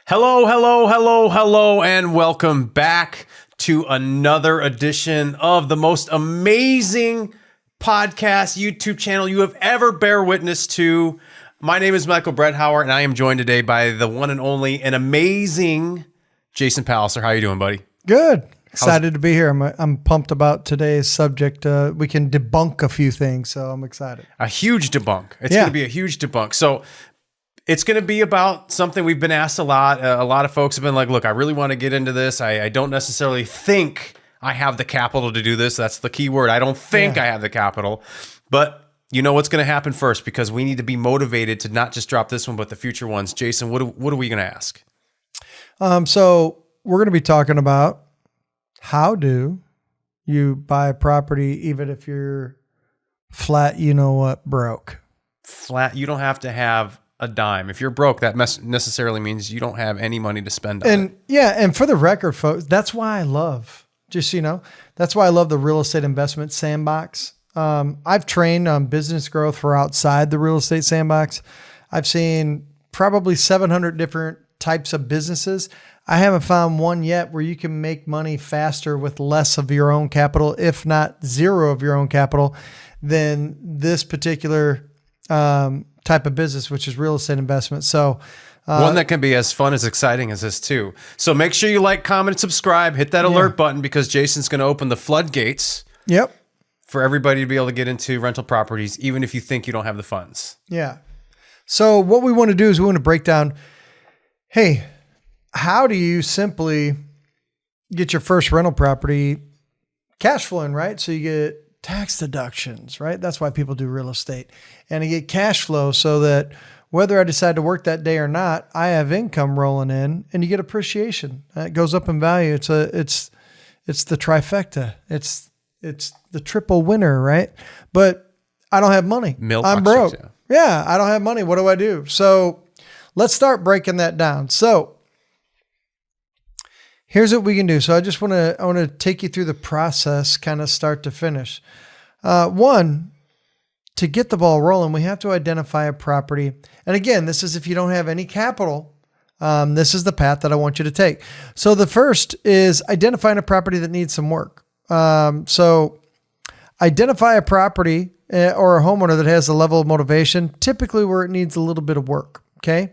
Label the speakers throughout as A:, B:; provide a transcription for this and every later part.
A: Hello, hello, hello, hello, and welcome back to another edition of the most amazing podcast YouTube channel you have ever bear witness to. My name is Michael Bredhauer, and I am joined today by the one and only and amazing Jason Palliser. How you doing, buddy?
B: Good. Excited to be here. I'm pumped about today's subject. We can debunk a few things, so I'm excited.
A: A huge debunk. It's going to be a huge debunk. So it's going to be about something we've been asked a lot. A lot of folks have been like, look, I really want to get into this. I don't necessarily think I have the capital to do this. That's the key word. I don't think I have the capital. But you know what's going to happen first, because we need to be motivated to not just drop this one, but the future ones. Jason, what are we going to ask?
B: So we're going to be talking about how do you buy a property even if you're flat, broke?
A: Flat, you don't have to have a dime. If you're broke, that necessarily means you don't have any money to spend on it.
B: And for the record, folks, that's why I love, that's why I love the real estate investment sandbox. I've trained on business growth for outside the real estate sandbox. I've seen probably 700 different types of businesses. I haven't found one yet where you can make money faster with less of your own capital, if not zero of your own capital, than this particular type of business, which is real estate investment. So
A: one that can be as fun as exciting as this too. So make sure you like, comment, subscribe, hit that alert button, because Jason's going to open the floodgates.
B: Yep.
A: For everybody to be able to get into rental properties, even if you think you don't have the funds.
B: Yeah. So what we want to do is we want to break down, hey, how do you simply get your first rental property cash flowing, right? So you get tax deductions, right? That's why people do real estate. And you get cash flow so that whether I decide to work that day or not, I have income rolling in, and you get appreciation. It goes up in value. It's the trifecta. It's the triple winner, right? But I don't have money. I'm broke. Yeah, I don't have money. What do I do? So let's start breaking that down. So here's what we can do. So I want to take you through the process, kind of start to finish. One, to get the ball rolling, we have to identify a property. And again, this is if you don't have any capital. This is the path that I want you to take. So the first is identifying a property that needs some work. So identify a property or a homeowner that has a level of motivation, typically where it needs a little bit of work. Okay.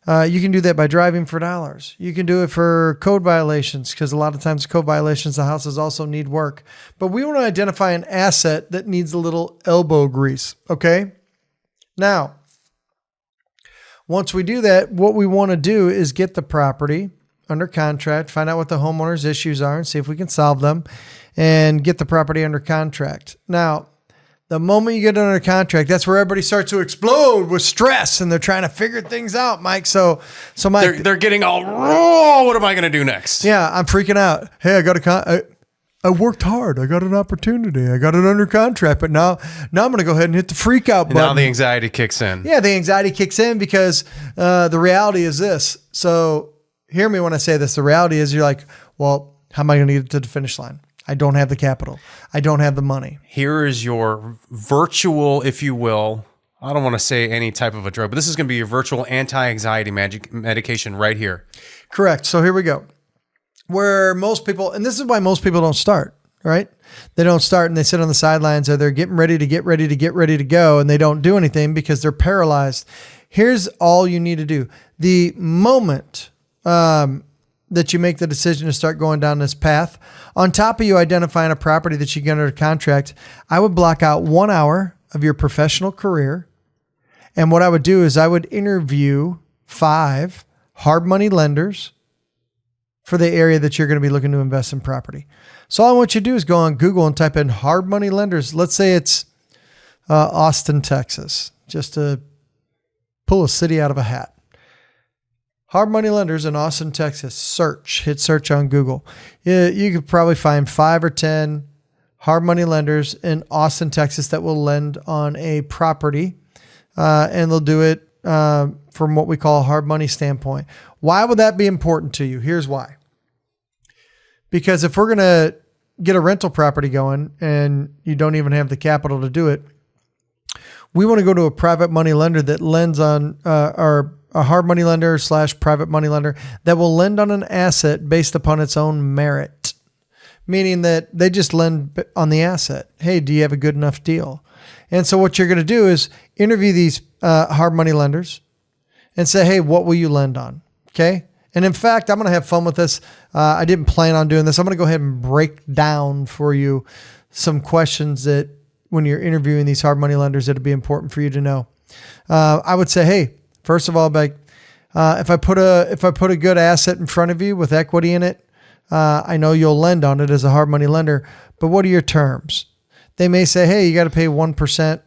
B: You can do that by driving for dollars. You can do it for code violations, because a lot of times code violations, the houses also need work. But we want to identify an asset that needs a little elbow grease. Okay. Now, once we do that, what we want to do is get the property under contract, find out what the homeowner's issues are and see if we can solve them, and get the property under contract. Now, the moment you get under contract, that's where everybody starts to explode with stress, and they're trying to figure things out, Mike. So Mike,
A: they're getting all, oh, what am I going to do next?
B: Yeah, I'm freaking out. Hey, I worked hard. I got an opportunity. I got it under contract, but now I'm going to go ahead and hit the freak out button.
A: Now the anxiety kicks in.
B: Yeah, the anxiety kicks in because the reality is this. So hear me when I say this. The reality is you're like, well, how am I going to get to the finish line? I don't have the capital. I don't have the money.
A: Here is your virtual, if you will, I don't want to say any type of a drug, but this is going to be your virtual anti-anxiety medication right here.
B: Correct. So here we go. Where most people, and this is why most people don't start, right? They don't start and they sit on the sidelines, or they're getting ready to go, and they don't do anything because they're paralyzed. Here's all you need to do. The moment that you make the decision to start going down this path, on top of you identifying a property that you get under contract, I would block out 1 hour of your professional career. And what I would do is I would interview 5 hard money lenders for the area that you're going to be looking to invest in property. So all I want you to do is go on Google and type in hard money lenders. Let's say it's Austin, Texas, just to pull a city out of a hat. Hard money lenders in Austin, Texas. Hit search on Google. You could probably find 5 or 10 hard money lenders in Austin, Texas that will lend on a property, and they'll do it from what we call a hard money standpoint. Why would that be important to you? Here's why. Because if we're going to get a rental property going and you don't even have the capital to do it, we want to go to a private money lender that lends on or a hard money lender / private money lender that will lend on an asset based upon its own merit, meaning that they just lend on the asset. Hey, do you have a good enough deal? And so what you're going to do is interview these hard money lenders and say, hey, what will you lend on? Okay. And in fact, I'm going to have fun with this. I didn't plan on doing this. I'm going to go ahead and break down for you some questions that when you're interviewing these hard money lenders, it'll be important for you to know. I would say, hey, first of all, like, if I put a good asset in front of you with equity in it, I know you'll lend on it as a hard money lender, but what are your terms? They may say, hey, you got to pay 1%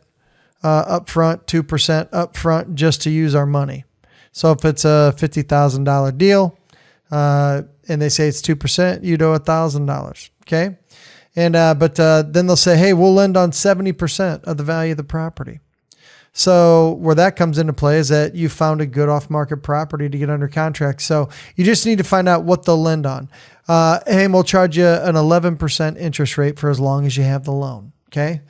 B: upfront, 2% upfront just to use our money. So if it's a $50,000 deal, and they say it's 2%, you'd owe $1,000. Okay. And, but then they'll say, hey, we'll lend on 70% of the value of the property. So where that comes into play is that you found a good off-market property to get under contract. So you just need to find out what they'll lend on. Hey, we'll charge you an 11% interest rate for as long as you have the loan. Okay.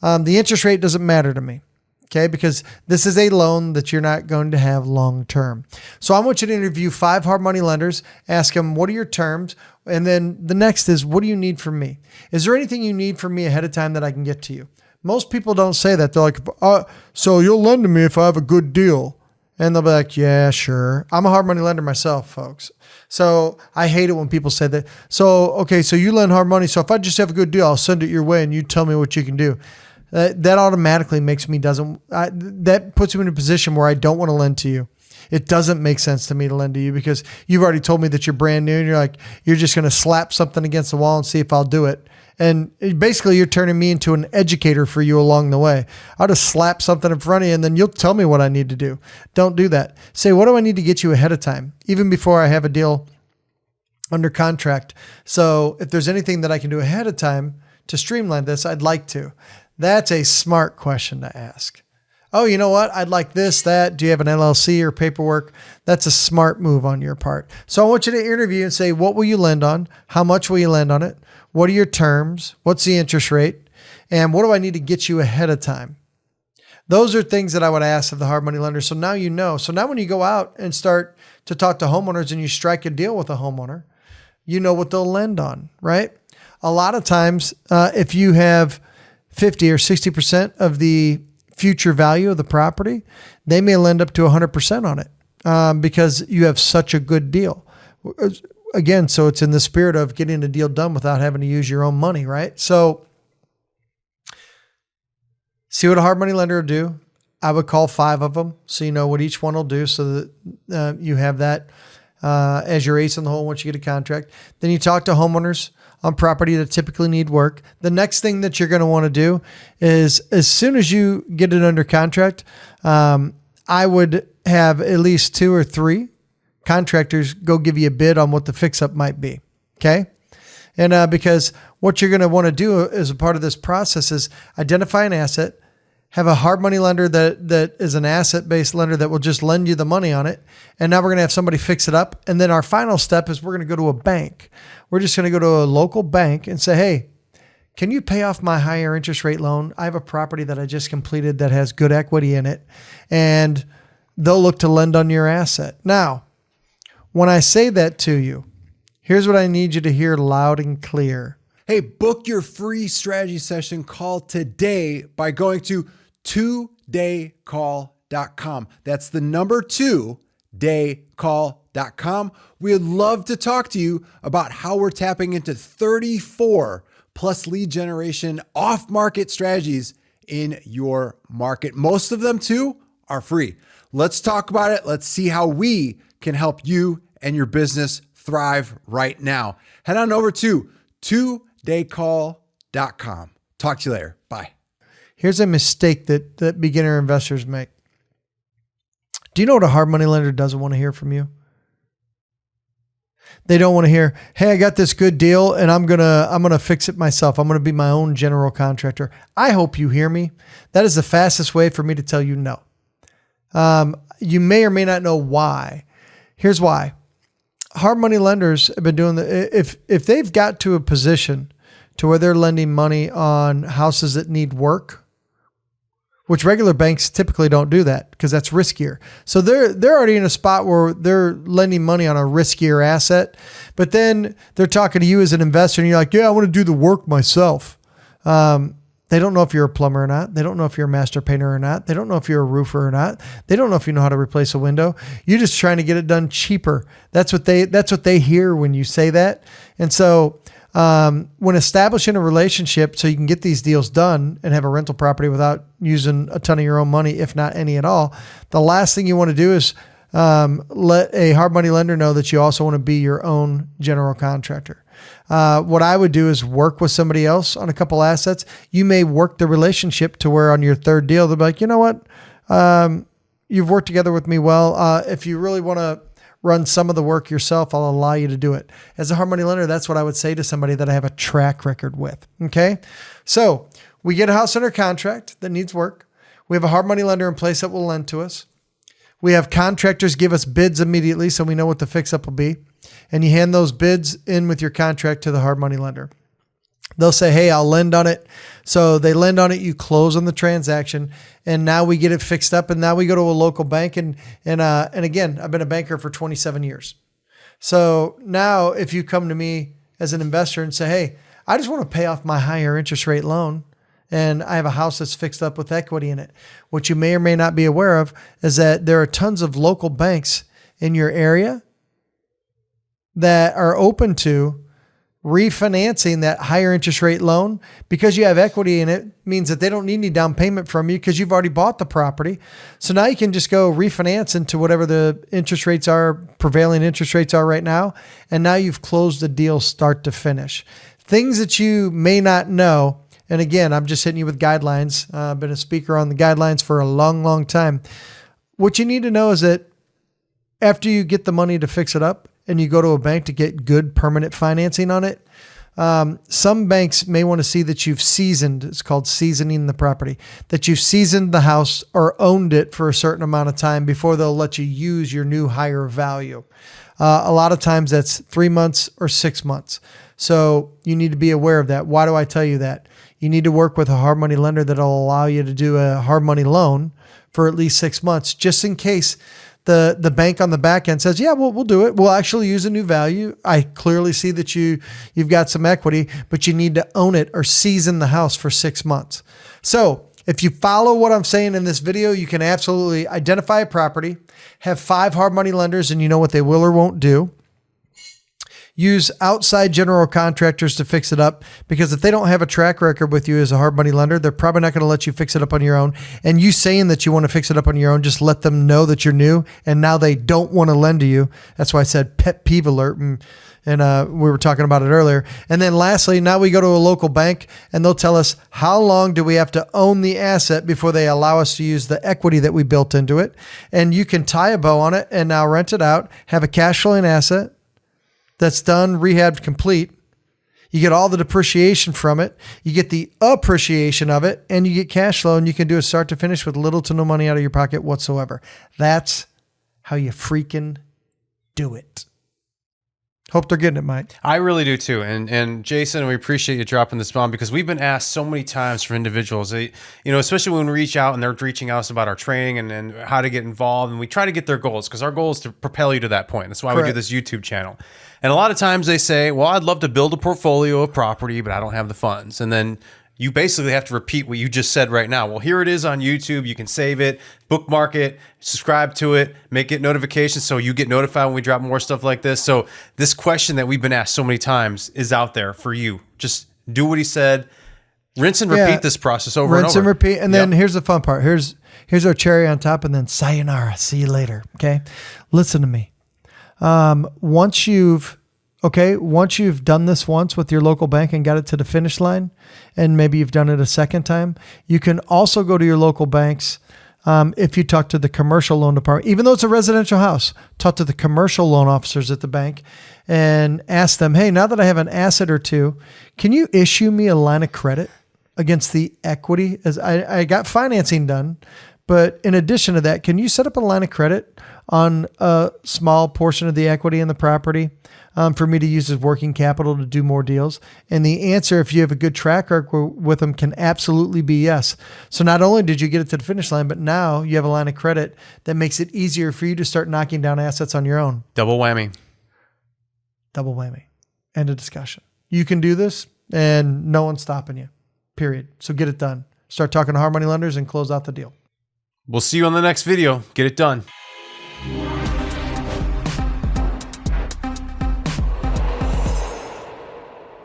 B: The interest rate doesn't matter to me. Okay. Because this is a loan that you're not going to have long-term. So I want you to interview 5 hard money lenders, ask them, what are your terms? And then the next is, what do you need from me? Is there anything you need from me ahead of time that I can get to you? Most people don't say that. They're like, so you'll lend to me if I have a good deal. And they'll be like, yeah, sure. I'm a hard money lender myself, folks. So I hate it when people say that. So, okay, so you lend hard money. So if I just have a good deal, I'll send it your way and you tell me what you can do. That automatically makes me that puts me in a position where I don't want to lend to you. It doesn't make sense to me to lend to you because you've already told me that you're brand new and you're just going to slap something against the wall and see if I'll do it. And basically you're turning me into an educator for you along the way. I'll just slap something in front of you and then you'll tell me what I need to do. Don't do that. Say, what do I need to get you ahead of time? Even before I have a deal under contract. So if there's anything that I can do ahead of time to streamline this, I'd like to. That's a smart question to ask. Oh, you know what? I'd like this, that. Do you have an LLC or paperwork? That's a smart move on your part. So I want you to interview and say, what will you lend on? How much will you lend on it? What are your terms? What's the interest rate? And what do I need to get you ahead of time? Those are things that I would ask of the hard money lender. So now you know. So now when you go out and start to talk to homeowners and you strike a deal with a homeowner, you know what they'll lend on, right? A lot of times, if you have 50 or 60% of the future value of the property, they may lend up to 100% on it because you have such a good deal. Again, so it's in the spirit of getting a deal done without having to use your own money, right? So see what a hard money lender will do. I would call 5 of them so you know what each one will do so that you have that as your ace in the hole once you get a contract. Then you talk to homeowners on property that typically need work. The next thing that you're going to want to do is as soon as you get it under contract, I would have at least 2 or 3 contractors go give you a bid on what the fix-up might be. Okay. And because what you're going to want to do as a part of this process is identify an asset, have a hard money lender that is an asset-based lender that will just lend you the money on it. And now we're going to have somebody fix it up. And then our final step is we're going to go to a bank. We're just going to go to a local bank and say, hey, can you pay off my higher interest rate loan? I have a property that I just completed that has good equity in it. And they'll look to lend on your asset. Now, when I say that to you, here's what I need you to hear loud and clear.
C: Hey, book your free strategy session call today by going to 2daycall.com. That's the number 2daycall.com. We'd love to talk to you about how we're tapping into 34 plus lead generation off-market strategies in your market. Most of them too are free. Let's talk about it. Let's see how we can help you and your business thrive right now. Head on over to 2daycall.com. Talk to you later. Bye.
B: Here's a mistake that beginner investors make. Do you know what a hard money lender doesn't want to hear from you? They don't want to hear, hey, I got this good deal and I'm going to fix it myself. I'm going to be my own general contractor. I hope you hear me. That is the fastest way for me to tell you no. You may or may not know why. Here's why. Hard money lenders have been doing if they've got to a position to where they're lending money on houses that need work, which regular banks typically don't do that because that's riskier. So they're already in a spot where they're lending money on a riskier asset, but then they're talking to you as an investor and you're like, yeah, I want to do the work myself. They don't know if you're a plumber or not. They don't know if you're a master painter or not. They don't know if you're a roofer or not. They don't know if you know how to replace a window. You're just trying to get it done cheaper. That's what they hear when you say that. And so when establishing a relationship so you can get these deals done and have a rental property without using a ton of your own money, if not any at all, the last thing you want to do is let a hard money lender know that you also want to be your own general contractor. What I would do is work with somebody else on a couple assets. You may work the relationship to where on your third deal, they'll be like, you know what? You've worked together with me well. If you really want to run some of the work yourself, I'll allow you to do it. As a hard money lender, that's what I would say to somebody that I have a track record with. Okay. So we get a house under contract that needs work. We have a hard money lender in place that will lend to us. We have contractors give us bids immediately so we know what the fix up will be. And you hand those bids in with your contract to the hard money lender. They'll say, hey, I'll lend on it. So they lend on it, you close on the transaction, and now we get it fixed up. And now we go to a local bank. And again, I've been a banker for 27 years. So now if you come to me as an investor and say, hey, I just want to pay off my higher interest rate loan, and I have a house that's fixed up with equity in it. What you may or may not be aware of is that there are tons of local banks in your area that are open to refinancing that higher interest rate loan because you have equity in it. Means that they don't need any down payment from you because you've already bought the property. So now you can just go refinance into whatever the interest rates are, prevailing interest rates are right now. And now you've closed the deal start to finish. Things that you may not know. And again, I'm just hitting you with guidelines. I've been a speaker on the guidelines for a long, long time. What you need to know is that after you get the money to fix it up and you go to a bank to get good permanent financing on it, some banks may want to see that you've seasoned, it's called seasoning the property, that you've seasoned the house or owned it for a certain amount of time before they'll let you use your new higher value. A lot of times that's 3 months or 6 months. So you need to be aware of that. Why do I tell you that? You need to work with a hard money lender that'll allow you to do a hard money loan for at least 6 months, just in case the bank on the back end says, yeah, we'll do it. We'll actually use a new value. I clearly see that you've got some equity, but you need to own it or season the house for 6 months. So if you follow what I'm saying in this video, you can absolutely identify a property, have 5 hard money lenders, and you know what they will or won't do. Use outside general contractors to fix it up, because if they don't have a track record with you as a hard money lender, they're probably not going to let you fix it up on your own. And you saying that you want to fix it up on your own, just let them know that you're new and now they don't want to lend to you. That's why I said pet peeve alert. And we were talking about it earlier. And then lastly, now we go to a local bank and they'll tell us how long do we have to own the asset before they allow us to use the equity that we built into it. And you can tie a bow on it and now rent it out, have a cash flowing asset that's done, rehabbed, complete. You get all the depreciation from it. You get the appreciation of it, and you get cash flow, and you can do a start to finish with little to no money out of your pocket whatsoever. That's how you freaking do it. Hope they're getting it, Mike.
A: I really do too. And Jason, we appreciate you dropping this bomb, because we've been asked so many times from individuals, especially when we reach out and they're reaching out about our training and how to get involved. And we try to get their goals, because our goal is to propel you to that point. That's why we do this YouTube channel. And a lot of times they say, well, I'd love to build a portfolio of property, but I don't have the funds. And then you basically have to repeat what you just said right now. Well, here it is on YouTube. You can save it, bookmark it, subscribe to it, make it notifications so you get notified when we drop more stuff like this. So this question that we've been asked so many times is out there for you. Just do what he said. Rinse and repeat this process over and over.
B: Rinse and repeat. And then here's the fun part. Here's our cherry on top, and then sayonara. See you later. Okay. Listen to me. Once you've done this once with your local bank and got it to the finish line, and maybe you've done it a second time, you can also go to your local banks. If you talk to the commercial loan department, even though it's a residential house, talk to the commercial loan officers at the bank and ask them, hey, now that I have an asset or two, can you issue me a line of credit against the equity? As I got financing done, But in addition to that, can you set up a line of credit on a small portion of the equity in the property for me to use as working capital to do more deals? And the answer, if you have a good track record with them, can absolutely be yes. So not only did you get it to the finish line, but now you have a line of credit that makes it easier for you to start knocking down assets on your own.
A: Double whammy.
B: Double whammy. End of discussion. You can do this and no one's stopping you, period. So get it done. Start talking to hard money lenders and close out the deal.
A: We'll see you on the next video. Get it done.